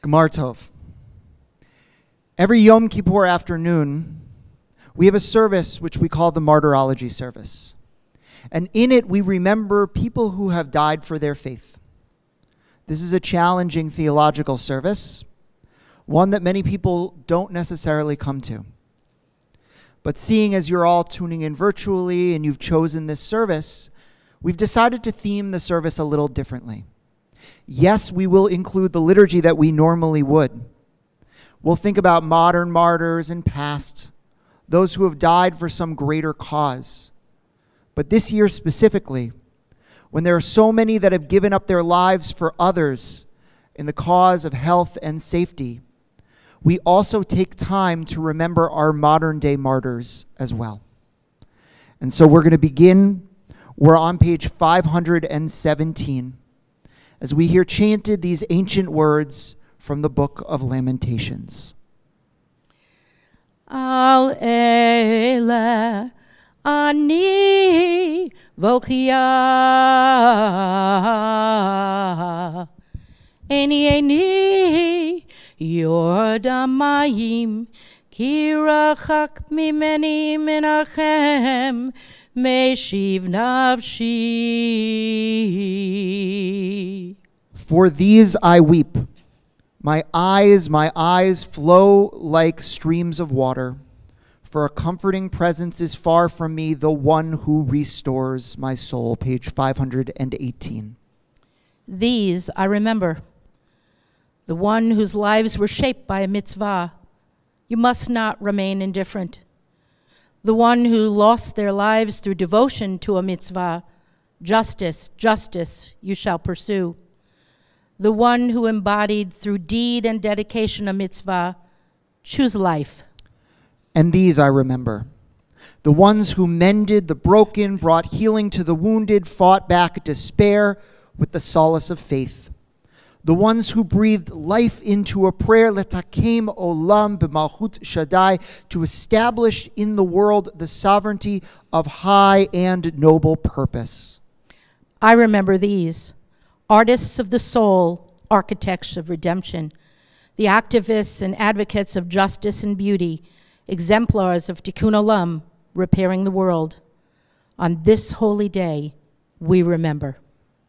Gmar Tov. Every Yom Kippur afternoon, we have a service which we call the Martyrology service. And in it, we remember people who have died for their faith. This is a challenging theological service, one that many people don't necessarily come to. But seeing as you're all tuning in virtually and you've chosen this service, we've decided to theme the service a little differently. Yes, we will include the liturgy that we normally would. We'll think about modern martyrs and past, those who have died for some greater cause. But this year specifically, when there are so many that have given up their lives for others in the cause of health and safety, we also take time to remember our modern day martyrs as well. And so we're going to begin. We're on page 517 as we hear chanted these ancient words from the book of Lamentations. Al ele ani vochia eni yordamayim kirachak mimeni menachem meshiv nafshi. For these I weep. My eyes flow like streams of water. For a comforting presence is far from me, the one who restores my soul. Page 518. These I remember. The one whose lives were shaped by a mitzvah. You must not remain indifferent. The one who lost their lives through devotion to a mitzvah. Justice, justice, you shall pursue. The one who embodied through deed and dedication a mitzvah, choose life. And these I remember. The ones who mended the broken, brought healing to the wounded, fought back despair with the solace of faith. The ones who breathed life into a prayer, letakem olam b'malchut Shaddai, to establish in the world the sovereignty of high and noble purpose. I remember these. Artists of the soul, architects of redemption, the activists and advocates of justice and beauty, exemplars of Tikkun Olam, repairing the world. On this holy day, we remember.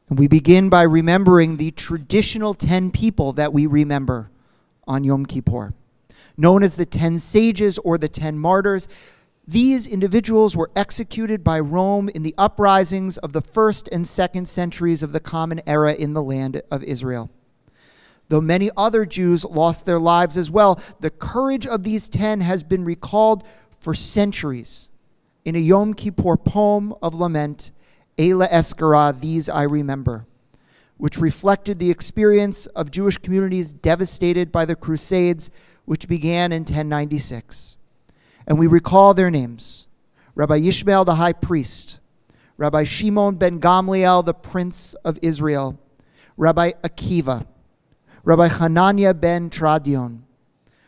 And we begin by remembering the traditional 10 people that we remember on Yom Kippur, known as the 10 sages or the 10 martyrs. These individuals were executed by Rome in the uprisings of the 1st and 2nd centuries of the Common Era in the land of Israel. Though many other Jews lost their lives as well, the courage of these 10 has been recalled for centuries in a Yom Kippur poem of lament, Eila Eskara, These I Remember, which reflected the experience of Jewish communities devastated by the Crusades, which began in 1096. And we recall their names: Rabbi Yishmael, the high priest; Rabbi Shimon ben Gamliel, the prince of Israel; Rabbi Akiva; Rabbi Hananiah ben Tradion;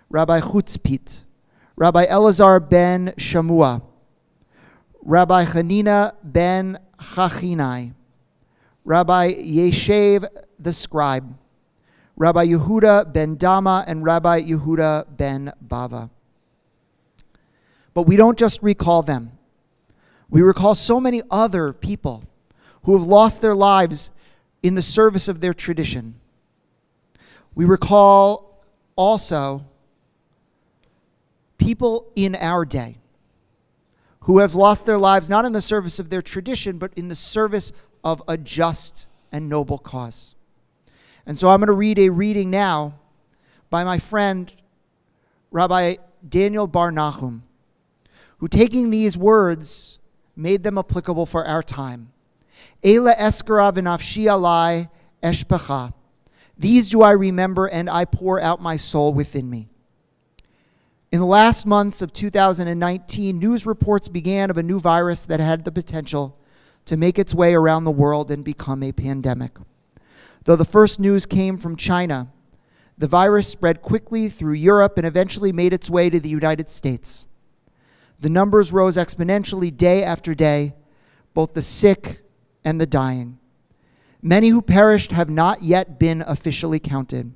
Rabbi Chutzpit; Rabbi Elazar ben Shamua; Rabbi Hanina ben Chachinai; Rabbi Yeshev the scribe; Rabbi Yehuda ben Dama; and Rabbi Yehuda ben Bava. But we don't just recall them. We recall so many other people who have lost their lives in the service of their tradition. We recall also people in our day who have lost their lives not in the service of their tradition, but in the service of a just and noble cause. And so I'm going to read a reading now by my friend, Rabbi Daniel Bar Nachum, who, taking these words, made them applicable for our time. Eila eskara v'nafshi alai eshpecha. These do I remember, and I pour out my soul within me. In the last months of 2019, news reports began of a new virus that had the potential to make its way around the world and become a pandemic. Though the first news came from China, the virus spread quickly through Europe and eventually made its way to the United States. The numbers rose exponentially day after day, both the sick and the dying. Many who perished have not yet been officially counted.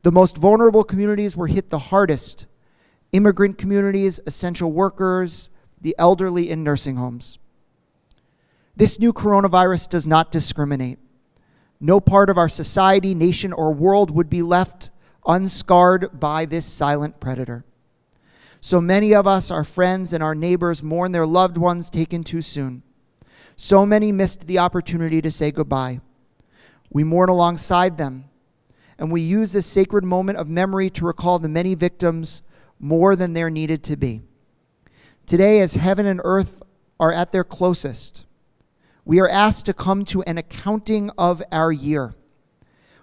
The most vulnerable communities were hit the hardest: immigrant communities, essential workers, the elderly in nursing homes. This new coronavirus does not discriminate. No part of our society, nation, or world would be left unscarred by this silent predator. So many of us, our friends and our neighbors, mourn their loved ones taken too soon. So many missed the opportunity to say goodbye. We mourn alongside them, and we use this sacred moment of memory to recall the many victims more than there needed to be. Today, as heaven and earth are at their closest, we are asked to come to an accounting of our year.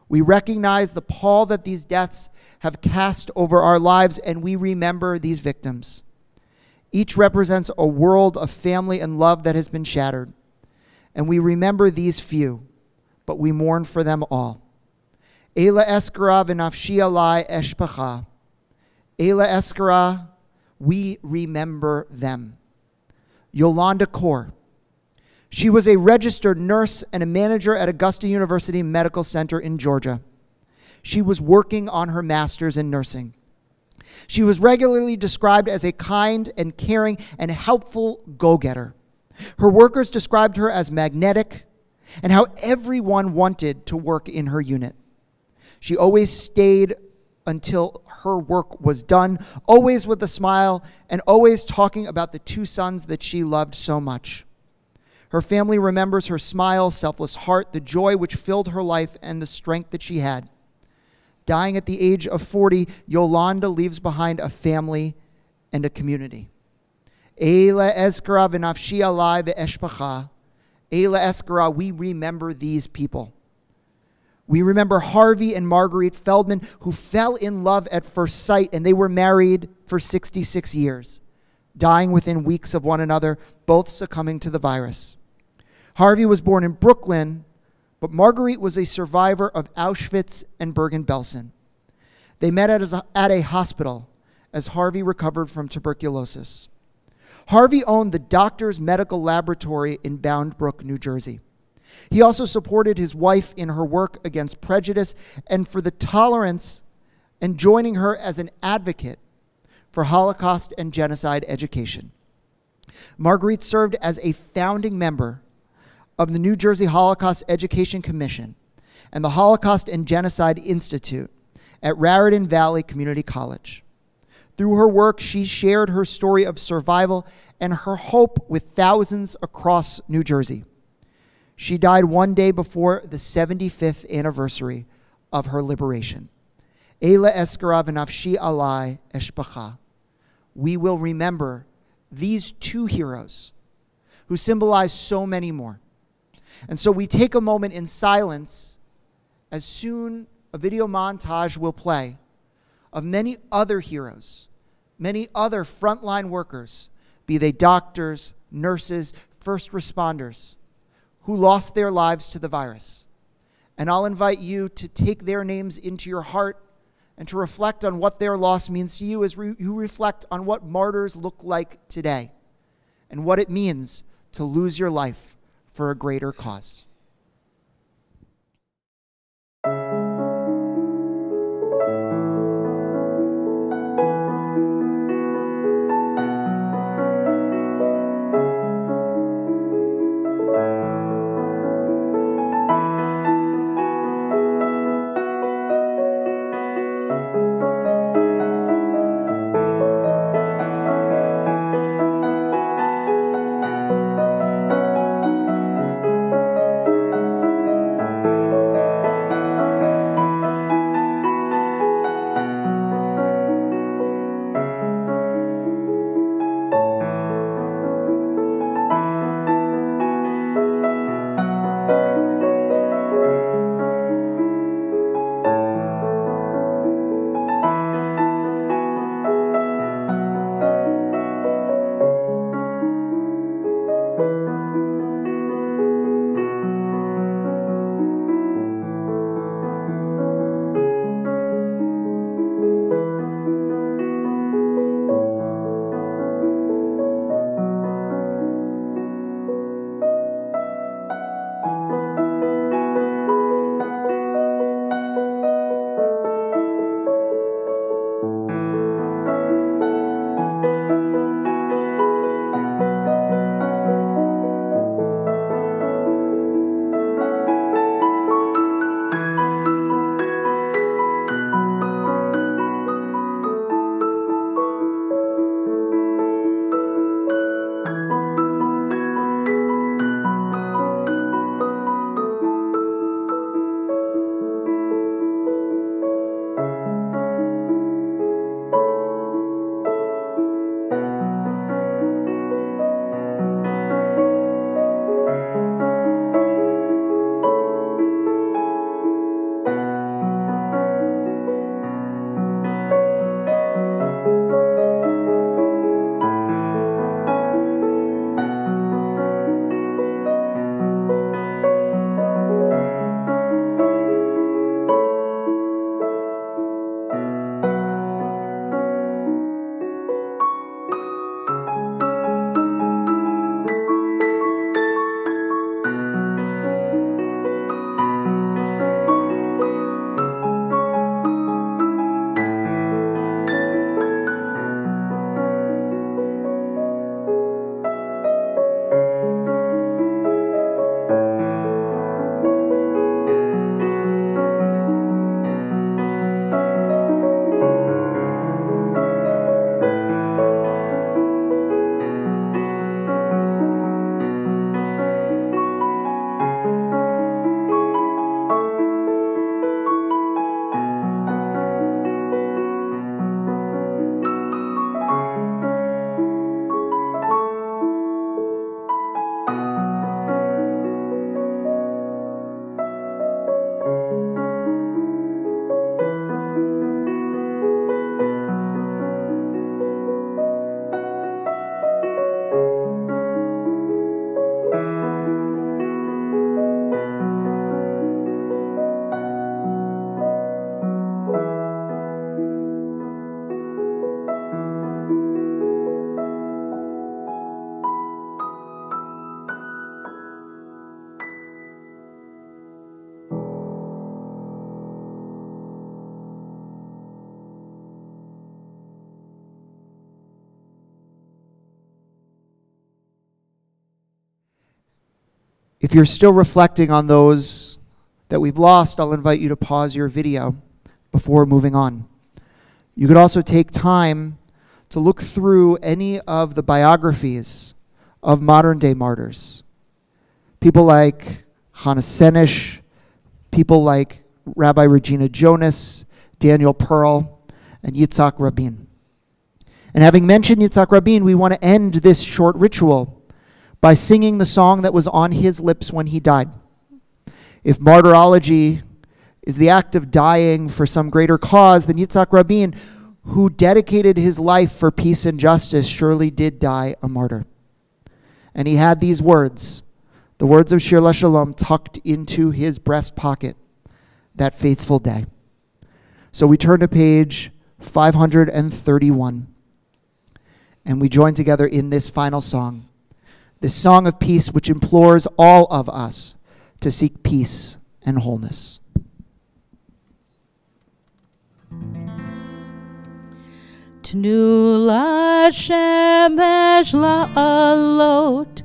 We recognize the pall that these deaths have cast over our lives, and we remember these victims. Each represents a world of family and love that has been shattered. And we remember these few, but we mourn for them all. Ela eskara v'nafshi alai eshpacha. Ela eskara, we remember them. Yolanda Kaur. She was a registered nurse and a manager at Augusta University Medical Center in Georgia. She was working on her master's in nursing. She was regularly described as a kind and caring and helpful go-getter. Her workers described her as magnetic and how everyone wanted to work in her unit. She always stayed until her work was done, always with a smile and always talking about the two sons that she loved so much. Her family remembers her smile, selfless heart, the joy which filled her life, and the strength that she had. Dying at the age of 40, Yolanda leaves behind a family and a community. Eila eskara v'nafshi alai v'eshpacha. Eila eskara, we remember these people. We remember Harvey and Marguerite Feldman, who fell in love at first sight, and they were married for 66 years, dying within weeks of one another, both succumbing to the virus. Harvey was born in Brooklyn, but Marguerite was a survivor of Auschwitz and Bergen-Belsen. They met at a hospital as Harvey recovered from tuberculosis. Harvey owned the Doctor's Medical Laboratory in Bound Brook, New Jersey. He also supported his wife in her work against prejudice and for the tolerance, and joining her as an advocate for Holocaust and genocide education. Marguerite served as a founding member of the New Jersey Holocaust Education Commission and the Holocaust and Genocide Institute at Raritan Valley Community College. Through her work, she shared her story of survival and her hope with thousands across New Jersey. She died one day before the 75th anniversary of her liberation. Eila eskara v'nafshi alai eshpacha. We will remember these two heroes who symbolize so many more. And so we take a moment in silence as soon a video montage will play of many other heroes, many other frontline workers, be they doctors, nurses, first responders, who lost their lives to the virus. And I'll invite you to take their names into your heart and to reflect on what their loss means to you as you reflect on what martyrs look like today and what it means to lose your life for a greater cause. If you're still reflecting on those that we've lost, I'll invite you to pause your video before moving on. You could also take time to look through any of the biographies of modern-day martyrs. People like Hannah Senish, people like Rabbi Regina Jonas, Daniel Pearl, and Yitzhak Rabin. And having mentioned Yitzhak Rabin, we want to end this short ritual by singing the song that was on his lips when he died. If martyrology is the act of dying for some greater cause, then Yitzhak Rabin, who dedicated his life for peace and justice, surely did die a martyr. And he had these words, the words of Shir LaShalom, tucked into his breast pocket that faithful day. So we turn to page 531, and we join together in this final song, this song of peace which implores all of us to seek peace and wholeness. Tnu l'shemesh la'alot,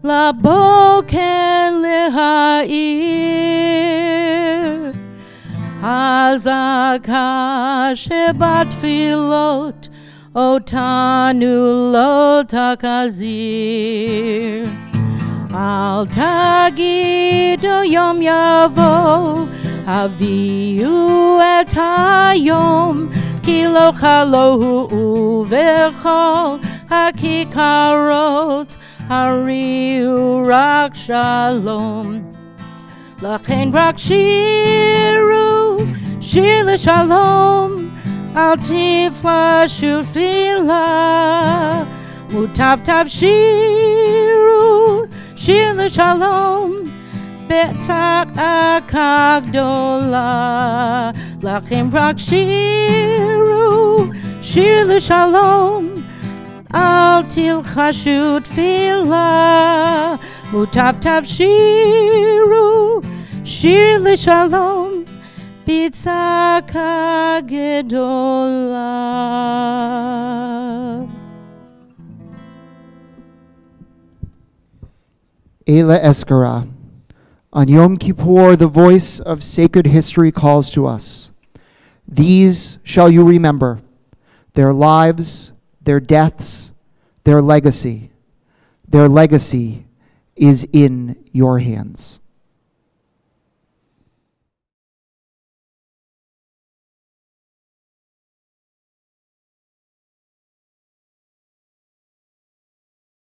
la'boker le'ha'ir, hazaka shebatfilot, otanu lo takazir. Al tagidu yom yavo, haviu et hayom, ki lo chalohu uvechol hakikarot hariu rak shalom. Lachen rak shiru shir l'shalom al tifla shufila mutav tav shiru shir l'shalom betzak akagdola lachem rak shiru shir l'shalom al tilchashut fila mutav tav shiru shir l'shalom betzak agdola. Eila Eskara. On Yom Kippur, the voice of sacred history calls to us. These shall you remember, their lives, their deaths, their legacy. Their legacy is in your hands.